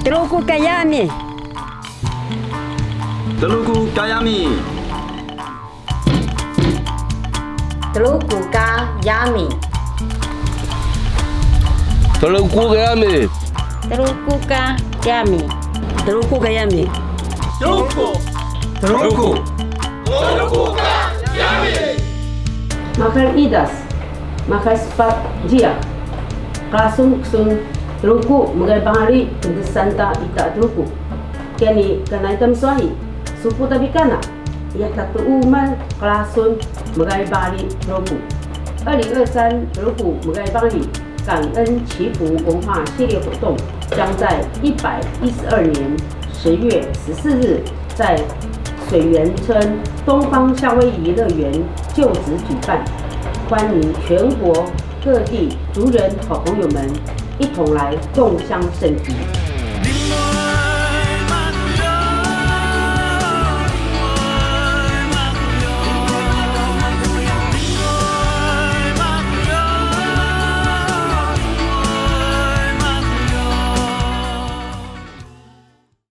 Telugu Kayami. Telugu Kayami. Telugu Kayami. Telugu Kayami. Telugu Kayami. Telugu Kayami. Telugu. Makan idas, makan sepat jia. Klasung sun Telugu mengenai bahari untuk santa ita Telugu. Kini kena item suahi, supu tapi kana. Ia satu umat klasun mengenai bahari Telugu。2023Telugu mengenai bahari感恩祈福文化系列活动将在112年10月14日在水源村东方夏威夷乐园就职举办，欢迎全国各地族人好朋友们一同来共襄盛举。